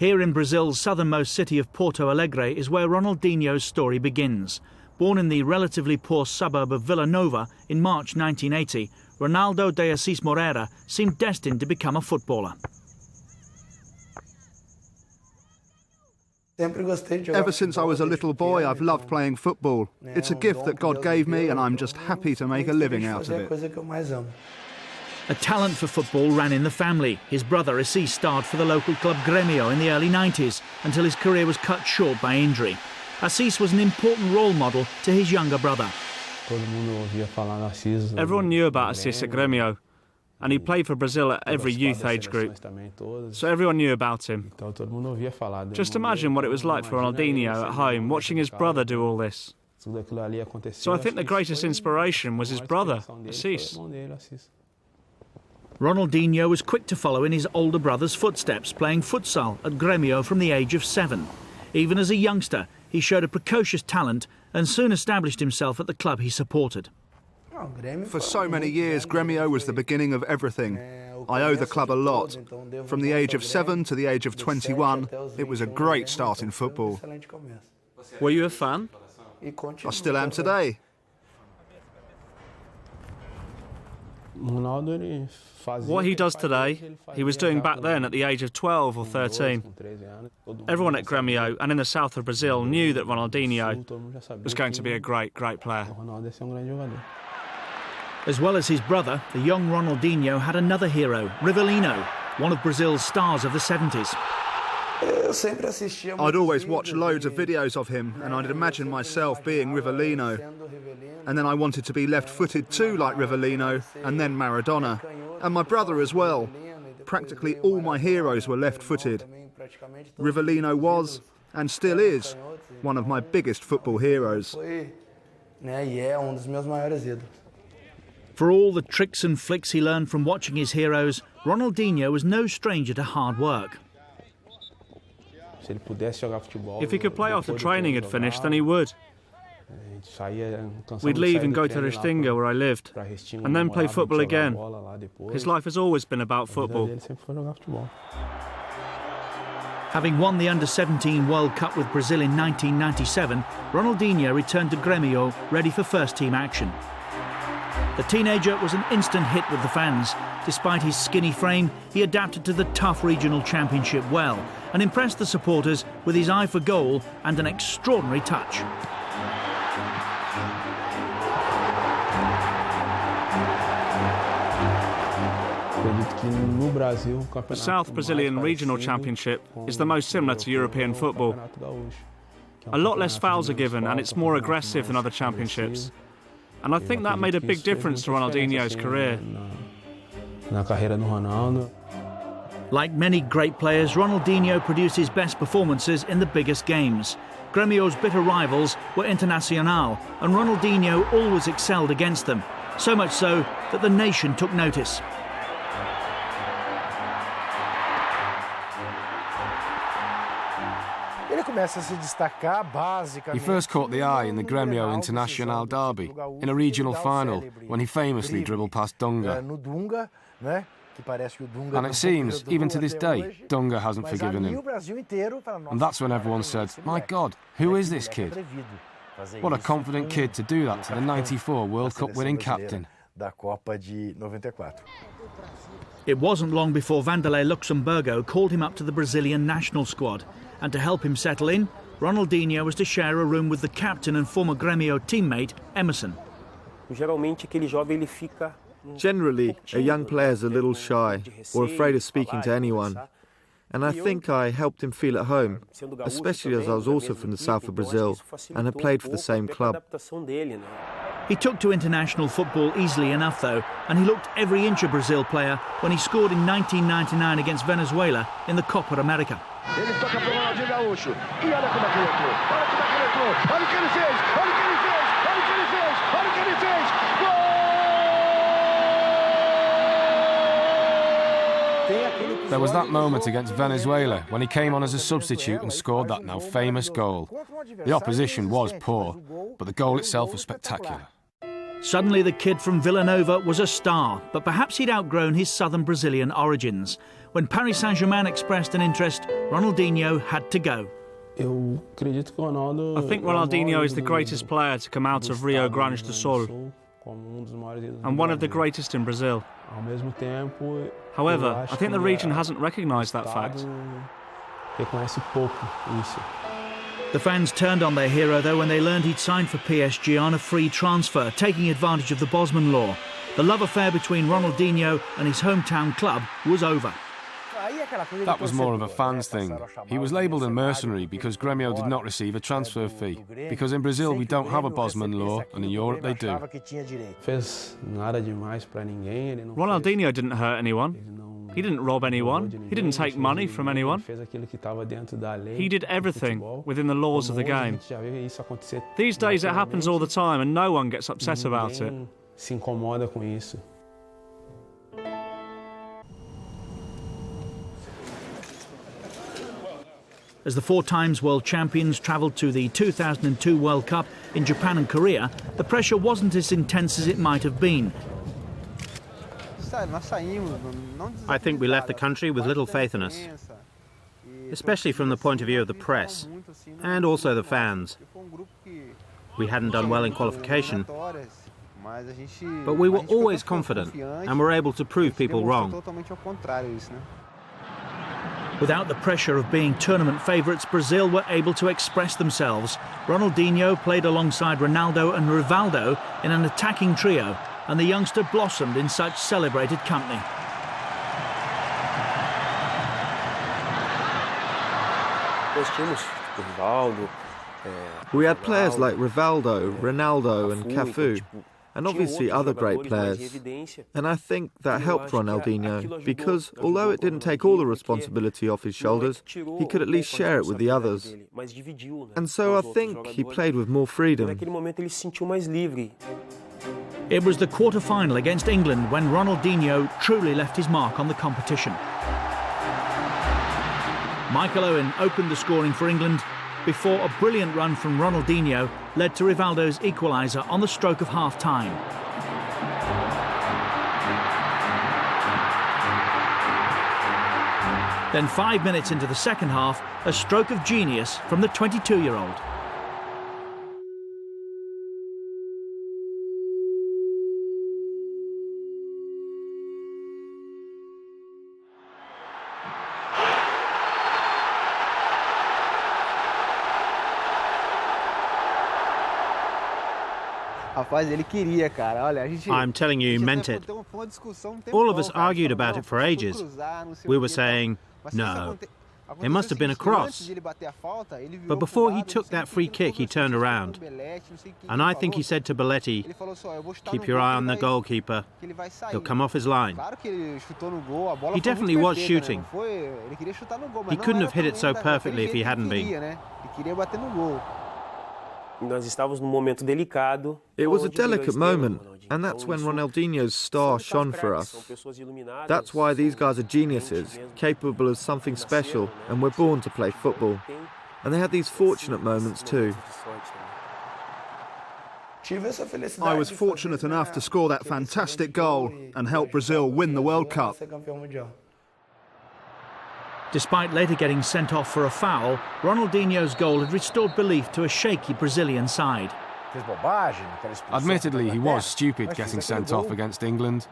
Here in Brazil's southernmost city of Porto Alegre is where Ronaldinho's story begins. Born in the relatively poor suburb of Vila Nova in March 1980, Ronaldo de Assis Moreira seemed destined to become a footballer. Ever since I was a little boy, I've loved playing football. It's a gift that God gave me, and I'm just happy to make a living out of it. A talent for football ran in the family. His brother Assis starred for the local club Grêmio in the early 90s until his career was cut short by injury. Assis was an important role model to his younger brother. Everyone knew about Assis at Grêmio, and he played for Brazil at every youth age group, so everyone knew about him. Just imagine what it was like for Ronaldinho at home, watching his brother do all this. So I think the greatest inspiration was his brother, Assis. Ronaldinho was quick to follow in his older brother's footsteps, playing futsal at Grêmio from the age of 7. Even as a youngster, he showed a precocious talent and soon established himself at the club he supported. For so many years, Grêmio was the beginning of everything. I owe the club a lot. From the age of 7 to the age of 21, it was a great start in football. Were you a fan? I still am today. What he does today, he was doing back then at the age of 12 or 13. Everyone at Grêmio and in the south of Brazil knew that Ronaldinho was going to be a great, great player. As well as his brother, the young Ronaldinho had another hero, Rivellino, one of Brazil's stars of the 70s. I'd always watch loads of videos of him, and I'd imagine myself being Rivellino. And then I wanted to be left-footed too, like Rivellino, and then Maradona. And my brother as well. Practically all my heroes were left-footed. Rivellino was, and still is, one of my biggest football heroes. For all the tricks and flicks he learned from watching his heroes, Ronaldinho was no stranger to hard work. If he could play after training had finished, then he would. We'd leave and go to Rijkaard, where I lived, and then play football again. His life has always been about football. Having won the Under-17 World Cup with Brazil in 1997, Ronaldinho returned to Grêmio ready for first-team action. The teenager was an instant hit with the fans. Despite his skinny frame, he adapted to the tough regional championship well and impressed the supporters with his eye for goal and an extraordinary touch. The South Brazilian Regional Championship is the most similar to European football. A lot less fouls are given and it's more aggressive than other championships. And I think that made a big difference to Ronaldinho's career. Like many great players, Ronaldinho produced his best performances in the biggest games. Grêmio's bitter rivals were Internacional, and Ronaldinho always excelled against them, so much so that the nation took notice. He first caught the eye in the Grêmio Internacional derby, in a regional final, when he famously dribbled past Dunga. And it seems, even to this day, Dunga hasn't forgiven him. And that's when everyone said, "My God, who is this kid?" What a confident kid to do that to the '94 World Cup winning captain. It wasn't long before Vanderlei Luxemburgo called him up to the Brazilian national squad. And to help him settle in, Ronaldinho was to share a room with the captain and former Grêmio teammate, Emerson. Generally, a young player's a little shy or afraid of speaking to anyone. And I think I helped him feel at home, especially as I was also from the south of Brazil and had played for the same club. He took to international football easily enough, though, and he looked every inch a Brazil player when he scored in 1999 against Venezuela in the Copa America. Ele toca pro Ronaldinho Gaúcho. E olha como é que ele entrou. Olha como é que ele entrou. Olha o que ele fez. Olha o que ele fez. Olha o que ele fez. Olha o que ele fez. Gol! There was that moment against Venezuela when he came on as a substitute and scored that now famous goal. The opposition was poor, but the goal itself was spectacular. Suddenly the kid from Villanova was a star, but perhaps he'd outgrown his southern Brazilian origins. When Paris Saint-Germain expressed an interest, Ronaldinho had to go. I think Ronaldinho is the greatest player to come out of Rio Grande do Sul, and one of the greatest in Brazil. However, I think the region hasn't recognised that fact. The fans turned on their hero, though, when they learned he'd signed for PSG on a free transfer, taking advantage of the Bosman law. The love affair between Ronaldinho and his hometown club was over. That was more of a fans thing. He was labelled a mercenary because Grêmio did not receive a transfer fee. Because in Brazil we don't have a Bosman law, and in Europe they do. Ronaldinho didn't hurt anyone. He didn't rob anyone. He didn't take money from anyone. He did everything within the laws of the game. These days it happens all the time and no one gets upset about it. As the 4 times world champions travelled to the 2002 World Cup in Japan and Korea, the pressure wasn't as intense as it might have been. I think we left the country with little faith in us, especially from the point of view of the press, and also the fans. We hadn't done well in qualification, but we were always confident and were able to prove people wrong. Without the pressure of being tournament favourites, Brazil were able to express themselves. Ronaldinho played alongside Ronaldo and Rivaldo in an attacking trio, and the youngster blossomed in such celebrated company. We had players like Rivaldo, Ronaldo and Cafu, and obviously other great players. And I think that helped Ronaldinho, because although it didn't take all the responsibility off his shoulders, he could at least share it with the others. And so I think he played with more freedom. It was the quarter-final against England when Ronaldinho truly left his mark on the competition. Michael Owen opened the scoring for England before a brilliant run from Ronaldinho led to Rivaldo's equaliser on the stroke of half-time. Then 5 minutes into the second half, a stroke of genius from the 22-year-old. I'm telling you, he meant it. All of us argued about it for ages. We were saying, no, it must have been a cross. But before he took that free kick, he turned around. And I think he said to Belletti, keep your eye on the goalkeeper. He'll come off his line. He definitely was shooting. He couldn't have hit it so perfectly if he hadn't been. It was a delicate moment, and that's when Ronaldinho's star shone for us. That's why these guys are geniuses, capable of something special, and we're born to play football. And they had these fortunate moments too. I was fortunate enough to score that fantastic goal and help Brazil win the World Cup. Despite later getting sent off for a foul, Ronaldinho's goal had restored belief to a shaky Brazilian side. Admittedly, he was stupid getting sent off against England,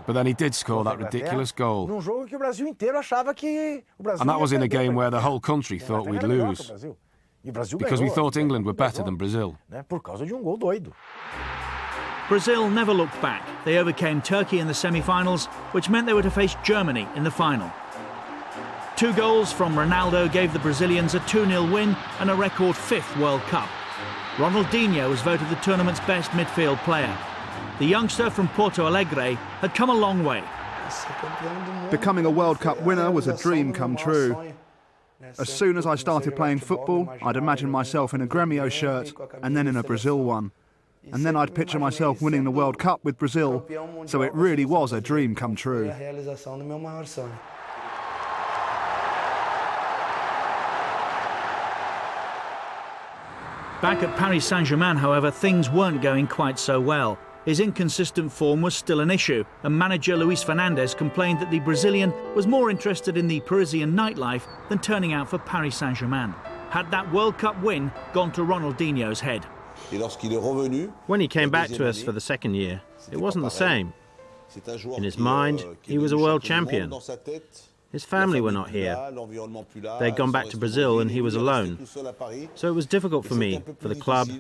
but then he did score that ridiculous goal. And that was in a game where the whole country thought we'd lose, because we thought England were better than Brazil. Brazil never looked back. They overcame Turkey in the semi-finals, which meant they were to face Germany in the final. 2 goals from Ronaldo gave the Brazilians a 2-0 win and a record 5th World Cup. Ronaldinho was voted the tournament's best midfield player. The youngster from Porto Alegre had come a long way. Becoming a World Cup winner was a dream come true. As soon as I started playing football, I'd imagine myself in a Grêmio shirt and then in a Brazil one. And then I'd picture myself winning the World Cup with Brazil, so it really was a dream come true. Back at Paris Saint-Germain, however, things weren't going quite so well. His inconsistent form was still an issue, and manager Luis Fernandes complained that the Brazilian was more interested in the Parisian nightlife than turning out for Paris Saint-Germain. Had that World Cup win gone to Ronaldinho's head? When he came back to us for the second year, it wasn't the same. In his mind, he was a world champion. His family were not here. They'd gone back to Brazil and he was alone. So it was difficult for me, for the club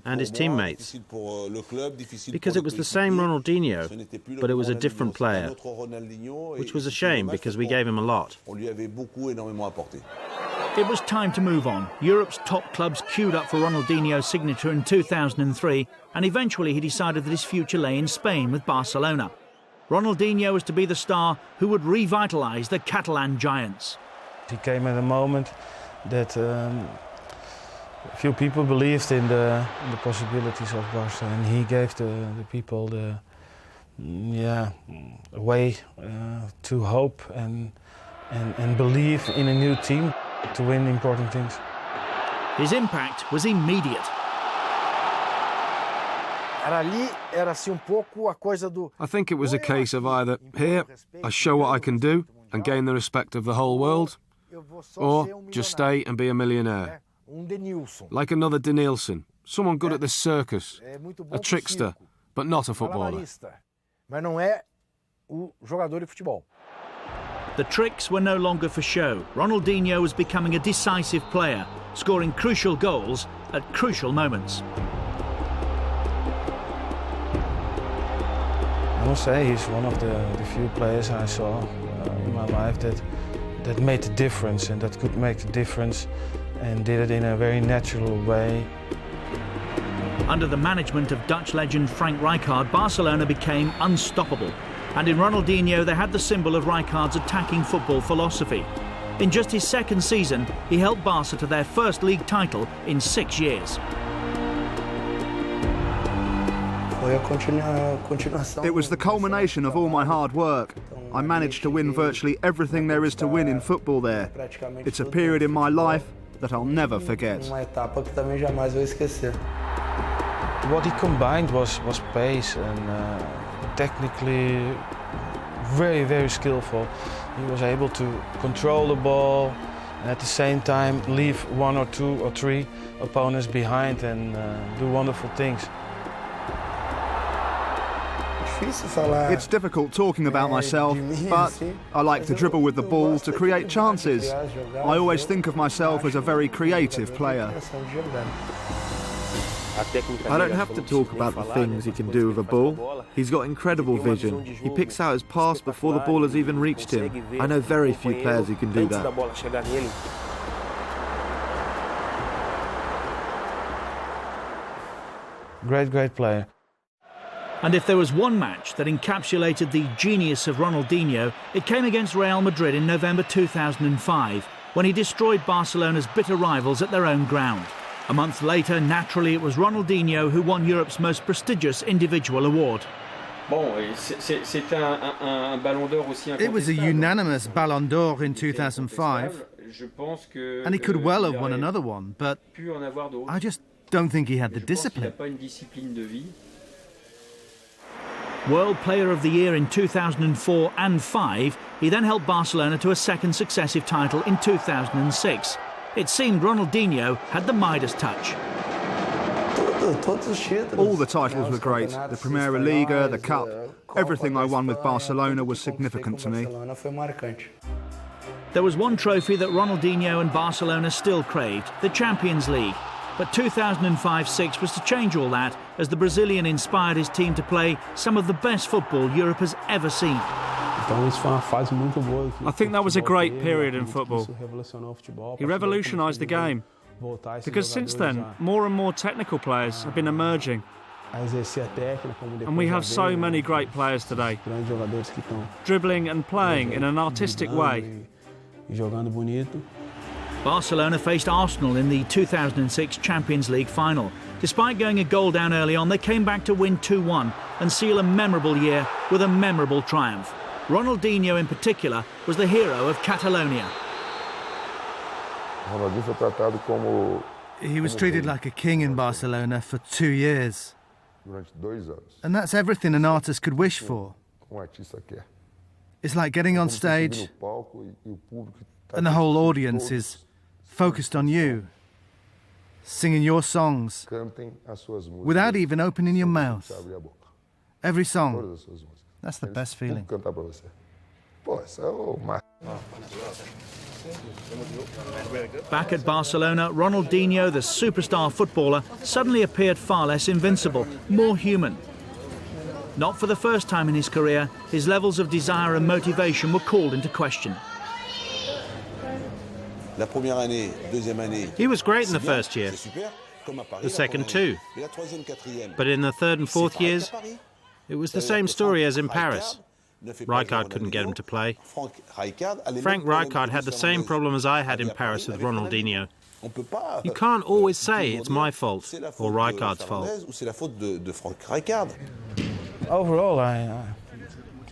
and his teammates. Because it was the same Ronaldinho, but it was a different player. Which was a shame because we gave him a lot. It was time to move on. Europe's top clubs queued up for Ronaldinho's signature in 2003, and eventually he decided that his future lay in Spain with Barcelona. Ronaldinho was to be the star who would revitalise the Catalan giants. He came at a moment that few people believed in the possibilities of Barça, and he gave the people the way to hope and believe in a new team to win important things. His impact was immediate. I think it was a case of either, here, I show what I can do and gain the respect of the whole world, or just stay and be a millionaire. Like another Denilson, someone good at the circus, a trickster, but not a footballer. The tricks were no longer for show. Ronaldinho was becoming a decisive player, scoring crucial goals at crucial moments. I must say he's one of the few players I saw in my life that made the difference and that could make the difference and did it in a very natural way. Under the management of Dutch legend Frank Rijkaard, Barcelona became unstoppable. And in Ronaldinho they had the symbol of Rijkaard's attacking football philosophy. In just his second season, he helped Barca to their first league title in 6 years. It was the culmination of all my hard work. I managed to win virtually everything there is to win in football there. It's a period in my life that I'll never forget. What he combined was pace and technically very, very skillful. He was able to control the ball and at the same time leave 1 or 2 or 3 opponents behind and do wonderful things. It's difficult talking about myself, but I like to dribble with the ball to create chances. I always think of myself as a very creative player. I don't have to talk about the things he can do with a ball. He's got incredible vision. He picks out his pass before the ball has even reached him. I know very few players who can do that. Great player. And if there was one match that encapsulated the genius of Ronaldinho, it came against Real Madrid in November 2005, when he destroyed Barcelona's bitter rivals at their own ground. A month later, naturally, it was Ronaldinho who won Europe's most prestigious individual award. It was a unanimous Ballon d'Or in 2005, and he could well have won another one, but I just don't think he had the discipline. World Player of the Year in 2004 and 5, he then helped Barcelona to a second successive title in 2006. It seemed Ronaldinho had the Midas touch. All the titles were great. The Primera Liga, the Cup, everything I won with Barcelona was significant to me. There was one trophy that Ronaldinho and Barcelona still craved, the Champions League. But 2005-06 was to change all that as the Brazilian inspired his team to play some of the best football Europe has ever seen. I think that was a great period in football. He revolutionised the game. Because since then, more and more technical players have been emerging. And we have so many great players today, dribbling and playing in an artistic way. Barcelona faced Arsenal in the 2006 Champions League final. Despite going a goal down early on, they came back to win 2-1 and seal a memorable year with a memorable triumph. Ronaldinho in particular was the hero of Catalonia. He was treated like a king in Barcelona for 2 years. And that's everything an artist could wish for. It's like getting on stage and the whole audience is focused on you, singing your songs without even opening your mouth. Every song. That's the best feeling. Back at Barcelona, Ronaldinho, the superstar footballer, suddenly appeared far less invincible, more human. Not for the first time in his career, his levels of desire and motivation were called into question. He was great in the first year, the second too. But in the third and fourth years, it was the same story as in Paris. Rijkaard couldn't get him to play. Frank Rijkaard had the same problem as I had in Paris with Ronaldinho. You can't always say it's my fault or Rijkaard's fault. Overall, I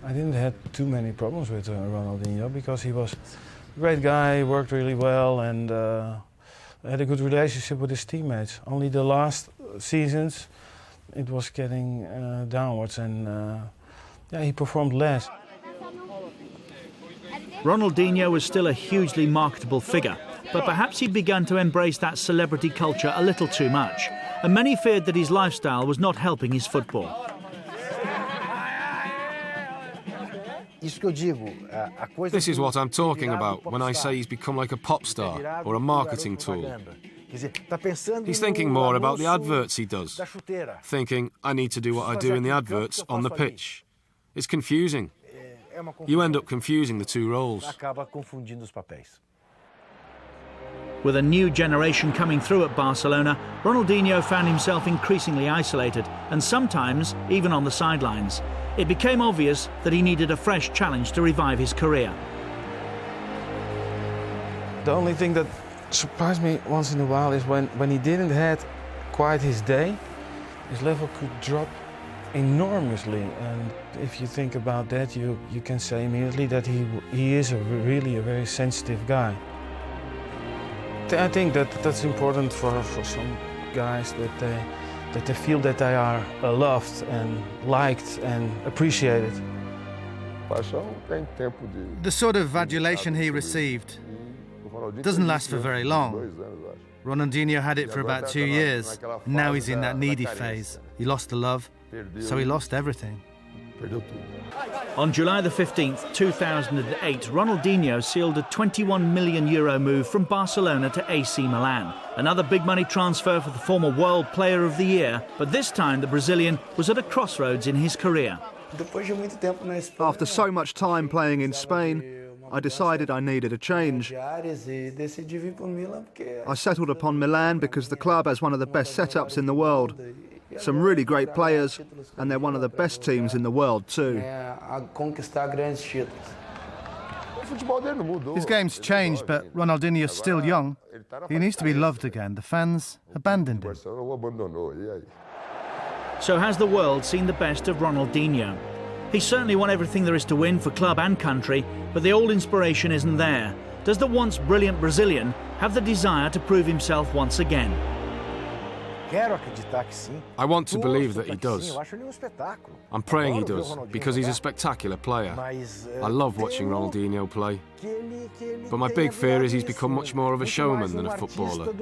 didn't have too many problems with Ronaldinho because he was a great guy, worked really well, and had a good relationship with his teammates. Only the last seasons, it was getting downwards, and yeah, he performed less. Ronaldinho was still a hugely marketable figure, but perhaps he'd begun to embrace that celebrity culture a little too much, and many feared that his lifestyle was not helping his football. This is what I'm talking about when I say he's become like a pop star or a marketing tool. He's thinking more about the adverts he does, thinking, I need to do what I do in the adverts on the pitch. It's confusing. You end up confusing the two roles. With a new generation coming through at Barcelona, Ronaldinho found himself increasingly isolated and sometimes even on the sidelines. It became obvious that he needed a fresh challenge to revive his career. The only thing that surprised me once in a while is when he didn't have quite his day, his level could drop enormously. And if you think about that, you can say immediately that he is really a very sensitive guy. I think that's important for some guys, that they feel that they are loved and liked and appreciated. The sort of adulation he received doesn't last for very long. Ronaldinho had it for about 2 years. Now he's in that needy phase. He lost the love, so he lost everything. On July the 15th, 2008, Ronaldinho sealed a €21 million move from Barcelona to AC Milan. Another big money transfer for the former World Player of the Year, but this time the Brazilian was at a crossroads in his career. After so much time playing in Spain, I decided I needed a change. I settled upon Milan because the club has one of the best setups in the world. Some really great players, and they're one of the best teams in the world too. His game's changed, but Ronaldinho's still young. He needs to be loved again. The fans abandoned him. So has the world seen the best of Ronaldinho? He's certainly won everything there is to win for club and country, but the old inspiration isn't there. Does the once brilliant Brazilian have the desire to prove himself once again? I want to believe that he does. I'm praying he does, because he's a spectacular player. I love watching Ronaldinho play. But my big fear is he's become much more of a showman than a footballer.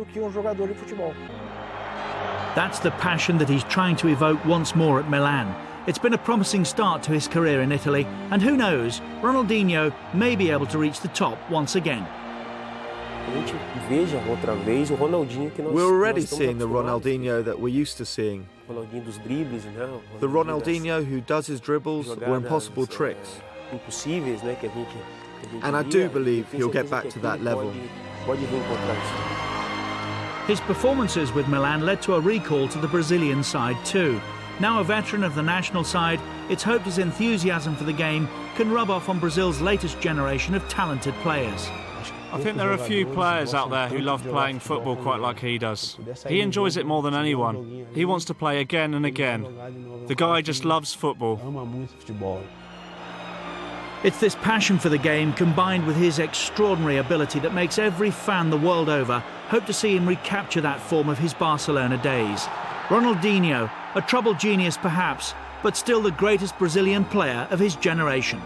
That's the passion that he's trying to evoke once more at Milan. It's been a promising start to his career in Italy, and who knows, Ronaldinho may be able to reach the top once again. We're already seeing the Ronaldinho that we're used to seeing. The Ronaldinho who does his dribbles or impossible tricks. And I do believe he'll get back to that level. His performances with Milan led to a recall to the Brazilian side too. Now a veteran of the national side, it's hoped his enthusiasm for the game can rub off on Brazil's latest generation of talented players. I think there are a few players out there who love playing football quite like he does. He enjoys it more than anyone. He wants to play again and again. The guy just loves football. It's this passion for the game combined with his extraordinary ability that makes every fan the world over hope to see him recapture that form of his Barcelona days. Ronaldinho, a troubled genius perhaps, but still the greatest Brazilian player of his generation.